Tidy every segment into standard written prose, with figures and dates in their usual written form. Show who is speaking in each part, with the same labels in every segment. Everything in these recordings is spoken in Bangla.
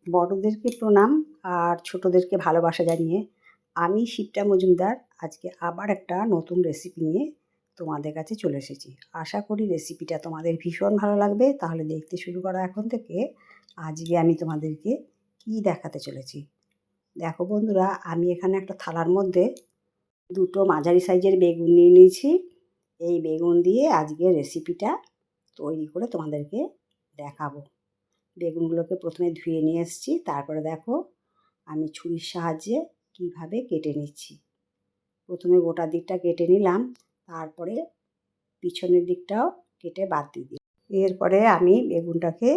Speaker 1: বড়দেরকে প্রণাম আর ছোটদেরকে ভালোবাসা জানিয়ে আমি শিপ্রা মজুমদার আজকে আবার একটা নতুন রেসিপি নিয়ে তোমাদের কাছে চলে এসেছি। আশা করি রেসিপিটা তোমাদের ভীষণ ভালো লাগবে। তাহলে দেখতে শুরু করো এখন থেকে। আজকে আমি তোমাদেরকে কি দেখাতে চলেছি। দেখো বন্ধুরা, আমি এখানে একটা থালার মধ্যে দুটো মাঝারি সাইজের বেগুন নিয়ে নিয়েছি। এই বেগুন দিয়ে আজকে রেসিপিটা তৈরি করে তোমাদেরকে দেখাবো। বেগুনগুলোকে প্রথমে ধুয়ে নিয়ে এসেছি, তারপরে দেখো আমি ছুরির সাহায্যে কিভাবে কেটে নিচ্ছি। প্রথমে গোটা দিকটা কেটে নিলাম, তারপরে পিছনের দিকটাও কেটে বাদ দিয়ে দিই। এরপরে আমি বেগুনটাকে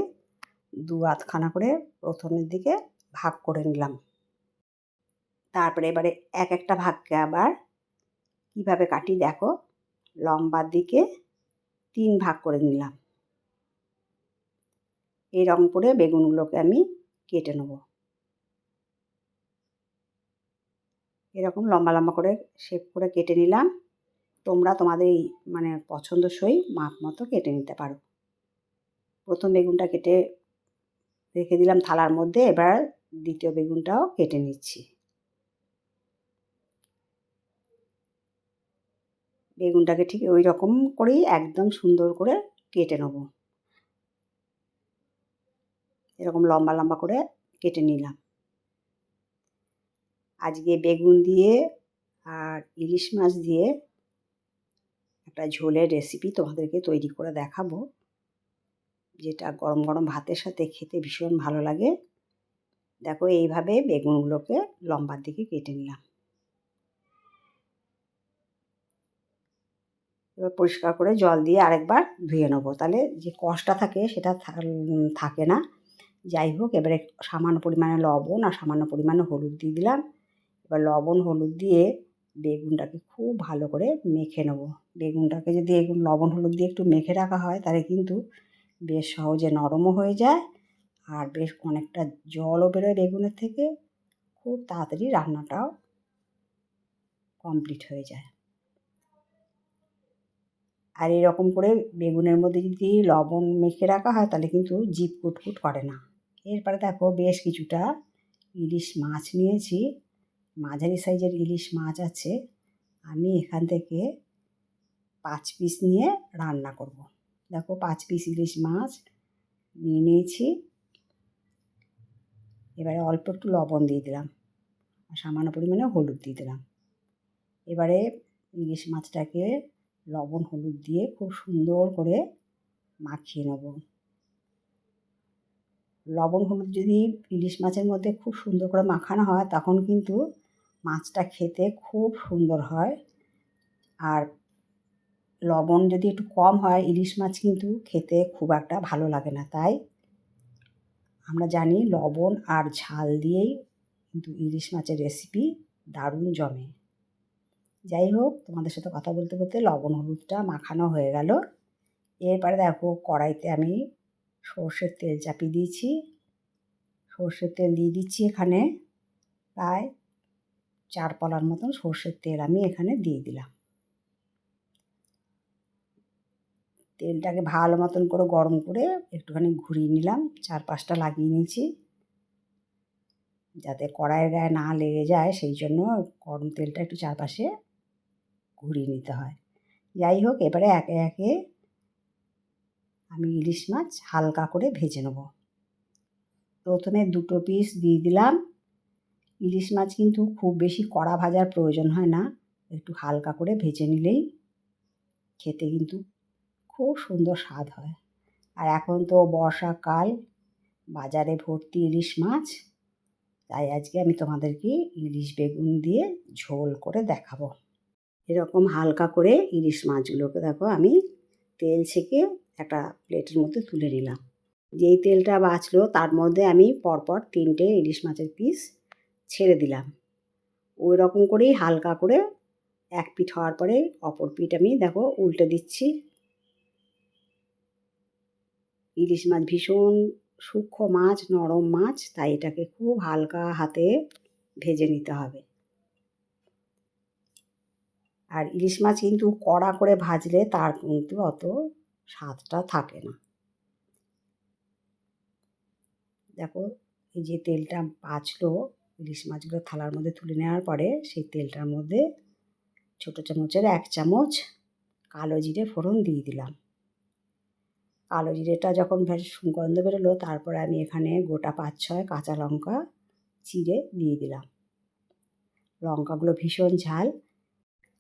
Speaker 1: দু আধখানা করে প্রথমের দিকে ভাগ করে নিলাম। তারপরে এবারে এক একটা ভাগকে আবার কিভাবে কাটি দেখো, লম্বার দিকে 3 ভাগ করে নিলাম। এরকম করে বেগুনগুলোকে আমি কেটে নেব। এরকম লম্বা লম্বা করে শেপ করে কেটে নিলাম। তোমরা তোমাদের পছন্দসই মাপ মতো কেটে নিতে পারো। প্রথম বেগুনটা কেটে রেখে দিলাম থালার মধ্যে। এবার দ্বিতীয় বেগুনটাও কেটে নিচ্ছি। বেগুনটাকে ঠিক ওই রকম করেই একদম সুন্দর করে কেটে নেব। এরকম লম্বা লম্বা করে কেটে নিলাম। আজকে বেগুন দিয়ে আর ইলিশ মাছ দিয়ে একটা ঝোলের রেসিপি তোমাদেরকে তৈরি করে দেখাবো, যেটা গরম গরম ভাতের সাথে খেতে ভীষণ ভালো লাগে। দেখো এইভাবে বেগুনগুলোকে লম্বার দিকে কেটে নিলাম। এবার পরিষ্কার করে জল দিয়ে আরেকবার ধুয়ে নেবো, তাহলে যে কষটা থাকে সেটা থাকে না। যাই হোক, এবারে সামান্য পরিমাণে লবণ আর সামান্য পরিমাণে হলুদ দিয়ে দিলাম। এবার লবণ হলুদ দিয়ে বেগুনটাকে খুব ভালো করে মেখে নেবো। বেগুনটাকে যদি এরকম লবণ হলুদ দিয়ে একটু মেখে রাখা হয় তাহলে কিন্তু বেশ সহজে নরমও হয়ে যায় আর বেশ অনেকটা জলও বেরোয় বেগুনের থেকে। খুব তাড়াতাড়ি রান্নাটাও কমপ্লিট হয়ে যায়। আর এরকম করে বেগুনের মধ্যে যদি লবণ মেখে রাখা হয় তাহলে কিন্তু জিভ কুটকুট করে না। এরপরে দেখো বেশ কিছুটা ইলিশ মাছ নিয়েছি। মাঝারি সাইজের ইলিশ মাছ আছে। আমি এখান থেকে 5 পিস নিয়ে রান্না করব। দেখো 5 পিস ইলিশ মাছ নিয়ে নিয়েছি। এবারে অল্প একটু লবণ দিয়ে দিলাম আর সামান্য পরিমাণে হলুদ দিয়ে দিলাম। এবারে ইলিশ মাছটাকে লবণ হলুদ দিয়ে খুব সুন্দর করে মাখিয়ে নেব। লবণ হলুদ যদি ইলিশ মাছের মধ্যে খুব সুন্দর করে মাখানো হয় তখন কিন্তু মাছটা খেতে খুব সুন্দর হয়। আর লবণ যদি একটু কম হয় ইলিশ মাছ কিন্তু খেতে খুব একটা ভালো লাগে না। তাই আমরা জানি লবণ আর ঝাল দিয়েই কিন্তু ইলিশ মাছের রেসিপি দারুণ জমে। যাই হোক, তোমাদের সাথে কথা বলতে বলতে লবণ হলুদটা মাখানো হয়ে গেল। এরপরে দেখো কড়াইতে আমি সর্ষের তেল চাপিয়ে দিয়েছি। সর্ষের তেল দিয়ে দিচ্ছি এখানে প্রায় 4 পলার মতন সর্ষের তেল আমি এখানে দিয়ে দিলাম। তেলটাকে ভালো মতন করে গরম করে একটুখানি ঘুরিয়ে নিলাম, 4-5টা লাগিয়ে নিয়েছি যাতে কড়াইয়ের গায়ে না লেগে যায়, সেই জন্য গরম তেলটা একটু চারপাশে ঘুরিয়ে নিতে হয়। যাই হোক, এবারে একে একে আমি ইলিশ মাছ হালকা করে ভেজে নেব। প্রথমে 2 পিস দিয়ে দিলাম। ইলিশ মাছ কিন্তু খুব বেশি কড়া ভাজার প্রয়োজন হয় না, একটু হালকা করে ভেজে নিলেই খেতে কিন্তু খুব সুন্দর স্বাদ হয়। আর এখন তো বর্ষাকাল, বাজারে ভর্তি ইলিশ মাছ, তাই আজকে আমি তোমাদেরকে ইলিশ বেগুন দিয়ে ঝোল করে দেখাবো। এরকম হালকা করে ইলিশ মাছগুলোকে দেখো আমি তেল ছেঁকে একটা প্লেটের মধ্যে তুলে নিলাম। যেই তেলটা বাঁচলো তার মধ্যে আমি পরপর 3টে ইলিশ মাছের পিস ছেড়ে দিলাম। ওই রকম করেই হালকা করে এক পিঠ হওয়ার পরে অপর পিঠ আমি দেখো উল্টে দিচ্ছি। ইলিশ মাছ ভীষণ সূক্ষ্ম মাছ, নরম মাছ, তাই এটাকে খুব হালকা হাতে ভেজে নিতে হবে। আর ইলিশ মাছ কিন্তু কড়া করে ভাজলে তার কিন্তু অত স্বাদটা থাকে না। দেখো এই যে তেলটা বাঁচলো ইলিশ মাছগুলো থালার মধ্যে তুলে নেওয়ার পরে সেই তেলটার মধ্যে ছোটো চামচের 1 চামচ কালো জিরে ফোড়ন দিয়ে দিলাম। কালো জিরেটা যখন বেশ সুগন্ধ বেরোলো তারপরে আমি এখানে গোটা 5-6 কাঁচা লঙ্কা চিড়ে দিয়ে দিলাম। লঙ্কাগুলো ভীষণ ঝাল।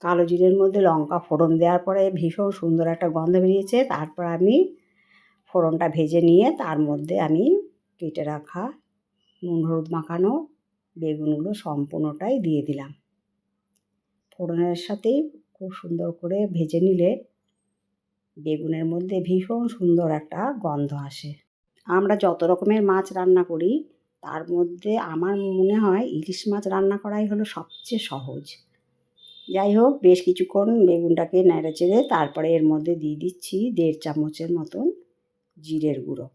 Speaker 1: কালো জিরের মধ্যে লঙ্কা ফোড়ন দেওয়ার পরে ভীষণ সুন্দর একটা গন্ধ বেরিয়েছে। তারপর আমি ফোড়নটা ভেজে নিয়ে তার মধ্যে আমি কেটে রাখা নুন হলুদ মাখানো বেগুনগুলো সম্পূর্ণটাই দিয়ে দিলাম। ফোড়নের সাথেই খুব সুন্দর করে ভেজে নিলে বেগুনের মধ্যে ভীষণ সুন্দর একটা গন্ধ আসে। আমরা যত রকমের মাছ রান্না করি তার মধ্যে আমার মনে হয় ইলিশ মাছ রান্না করাই হলো সবচেয়ে সহজ। যাই হোক, বেশ কিছুক্ষণ বেগুনটাকে নেড়ে চেড়ে তারপরে এর মধ্যে দিয়ে দিচ্ছি 1.5 চামচের মতন জিরের গুঁড়ো।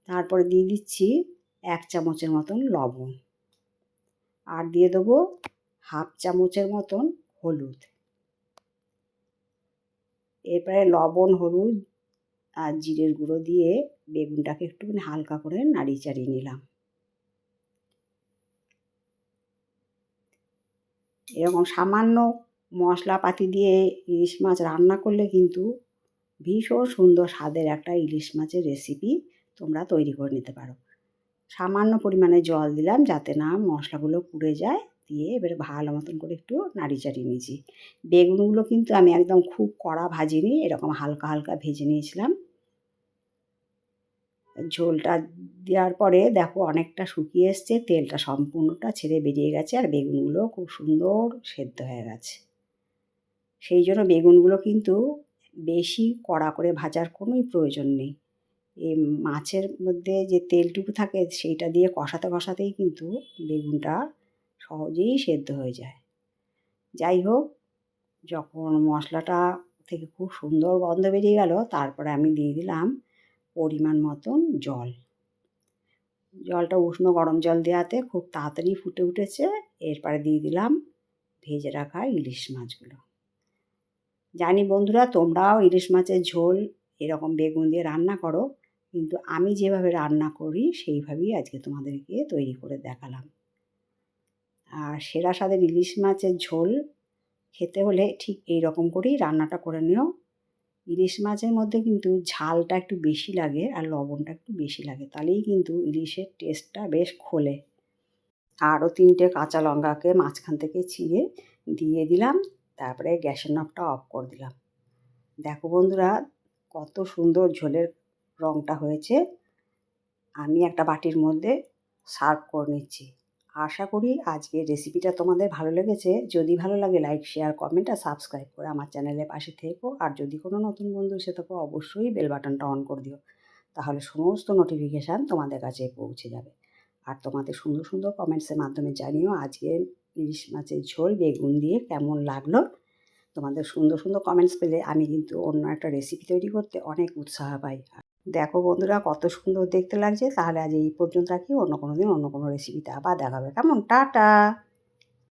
Speaker 1: তারপরে দিয়ে দিচ্ছি 1 চামচের মতন লবণ, আর দিয়ে দেবো 1/2 চামচের মতন হলুদ। এরপরে লবণ, হলুদ আর জিরের গুঁড়ো দিয়ে বেগুনটাকে একটুখানি হালকা করে নাড়িয়ে চাড়িয়ে নিলাম। এরকম সামান্য মশলাপাতি দিয়ে ইলিশ মাছ রান্না করলে কিন্তু ভীষণ সুন্দর স্বাদের একটা ইলিশ মাছের রেসিপি তোমরা তৈরি করে নিতে পারো। সামান্য পরিমাণে জল দিলাম যাতে না মশলাগুলো পুড়ে যায়, দিয়ে এবারে ভালো মতন করে একটু নাড়িয়ে চাড়িয়ে নিয়েছি। বেগুনগুলো কিন্তু আমি একদম খুব কড়া ভাজিনি, এরকম হালকা হালকা ভেজে নিয়েছিলাম। ঝোলটা দেওয়ার পরে দেখো অনেকটা শুকিয়ে এসছে, তেলটা সম্পূর্ণটা ছেড়ে বেরিয়ে গেছে আর বেগুনগুলো খুব সুন্দর সেদ্ধ হয়ে গেছে। সেই জন্য বেগুনগুলো কিন্তু বেশি কড়া করে ভাজার কোনোই প্রয়োজন নেই। এই মাছের মধ্যে যে তেলটুকু থাকে সেইটা দিয়ে কষাতে কষাতেই কিন্তু বেগুনটা সহজেই সেদ্ধ হয়ে যায়। যাই হোক, যখন মশলাটা থেকে খুব সুন্দর গন্ধ বেরিয়ে গেল তারপরে আমি দিয়ে দিলাম পরিমাণ মতন জল। জলটা উষ্ণ গরম জল দেওয়াতে খুব তাড়াতাড়ি ফুটে উঠেছে। এরপরে দিয়ে দিলাম ভেজে রাখা ইলিশ মাছগুলো। জানি বন্ধুরা তোমরাও ইলিশ মাছের ঝোল এরকম বেগুন দিয়ে রান্না করো, কিন্তু আমি যেভাবে রান্না করি সেইভাবেই আজকে তোমাদেরকে তৈরি করে দেখালাম। আর সেরা স্বাদের ইলিশ মাছের ঝোল খেতে হলে ঠিক এই রকম করেই রান্নাটা করে নিও। ইলিশ মাছের মধ্যে কিন্তু ঝালটা একটু বেশি লাগে আর লবণটা একটু বেশি লাগে, তাহলেই কিন্তু ইলিশের টেস্টটা বেশ খোলে। আরও 3টে কাঁচা লঙ্কাকে মাঝখান থেকে চিড়ে দিয়ে দিলাম, তারপরে গ্যাসের নবটা অফ করে দিলাম। দেখো বন্ধুরা কত সুন্দর ঝোলের রঙটা হয়েছে। আমি একটা বাটির মধ্যে সার্ভ করে নিচ্ছি। আশা করি আজকের রেসিপিটা তোমাদের ভালো লেগেছে। যদি ভালো লাগে লাইক, শেয়ার, কমেন্ট আর সাবস্ক্রাইব করে আমার চ্যানেলের পাশে থেকো। আর যদি কোনো নতুন বন্ধু এসে থাকো অবশ্যই বেল বাটনটা অন করে দিও, তাহলে সমস্ত নোটিফিকেশান তোমাদের কাছে পৌঁছে যাবে। আর তোমাদের সুন্দর সুন্দর কমেন্টসের মাধ্যমে জানিও আজকের ইলিশ মাছের ঝোল বেগুন দিয়ে কেমন লাগলো। তোমাদের সুন্দর সুন্দর কমেন্টস পেলে আমি কিন্তু অন্য একটা রেসিপি তৈরি করতে অনেক উৎসাহ পাই। দেখো বন্ধুরা কত সুন্দর দেখতে লাগছে। তাহলে আজ এই পর্যন্ত রাখি, অন্য কোনো দিন অন্য কোনো রেসিপিতে আবার দেখা হবে। কেমন? টাটা।